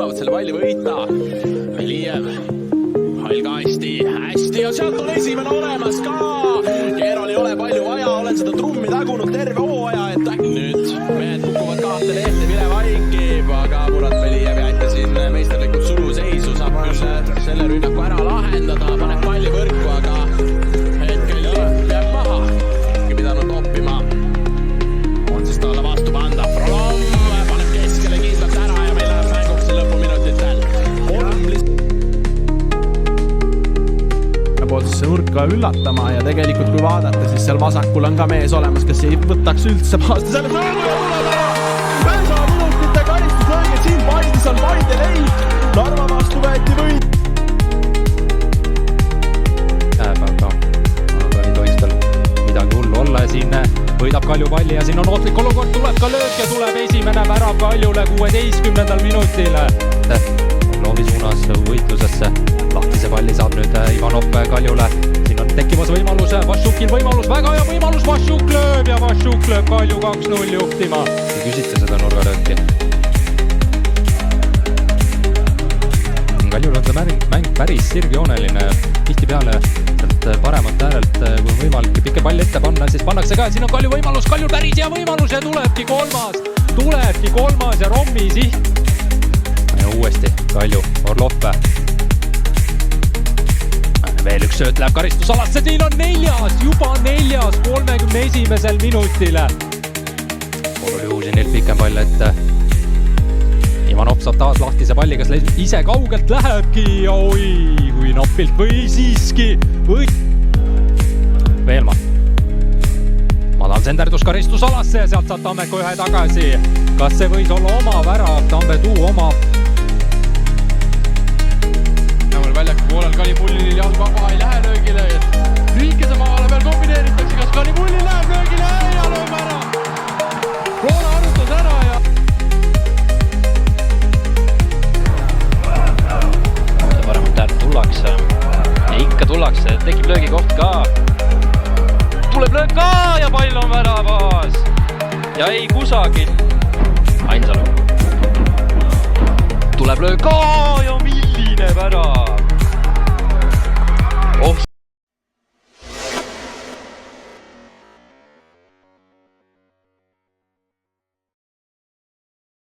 suudavad selle palli võita. Velijev, hall ka hästi ja sealt on esimene olemas ka. Keeral ei ole palju vaja, olen seda trummi tagunud terve hooaja, et nüüd mehed kukuvad kahte lehte, Vile vaikib, aga Murat Velijev jätta siin meisterlikult suluseisu, saab küll selle rünnaku ära lahendada, paneb palli võrku, aga hetkel jääb maha. Pidanud toppima. On siis talle vastu panda. Frolov paneb keskele kindlalt ära ja meil läheb mänguks lõpuminutitel. Poolsesse nurka üllatama ja tegelikult kui vaadata, siis seal vasakul on ka mees olemas, kes ei võtaks üldse paasta selle mängu ja tuleb ära. 9 minutite karistuslõige, siin Paidis on Paide leid. Narva vastu võeti võit. Aga ei tohiks tal midagi hullu olla ja siin võidab Kalju palli ja siin on ohtlik olukord, tuleb ka löök ja tuleb esimene värav Kaljule 16. minutil. Loovi suunas võitlusesse. Lahtise palli saab nüüd Ivanov Kaljule. Siin on tekkimas võimalus, Vašukil võimalus, väga hea võimalus, Vašuk lööb ja Vašuk lööb Kalju 2-0 juhtima. Te küsite seda nurgalööki. Kaljul on see mäng päris sirgjooneline. Tihtipeale paremalt äärelt, kui on võimalik pikke palli ette panna, siis pannakse ka. Siin on Kalju võimalus, Kalju päris hea võimalus ja tulebki kolmas ja Rommi siht. Ja uuesti Kalju, Orlov. Veel üks sööt läheb karistusalasse, siin on juba neljas 31. minutil. Oli uusi neilt pikem pall ette. Ivanov saab taas lahtise palli, kas ise kaugelt lähebki ja oi, kui napilt või siiski Veelma. Madal senderdus karistusalasse ja sealt saab Tammeko ühe tagasi. Kas see võis olla oma värav, Tambetuu oma? Väljaku poolel Kalimullil jalg vaba, ei lähe löögile. Lühikese maale peal kombineeritakse, kas Kalimullil läheb löögile ja lööb ära. Roona arutas ära ja... Paremalt äärde tullakse. Ja ikka tullakse, tekib löögikoht ka. Tuleb löög ka ja pall on väravas. Ja ei kusagil. Ainsalu. Tuleb löög ka ja milline värav.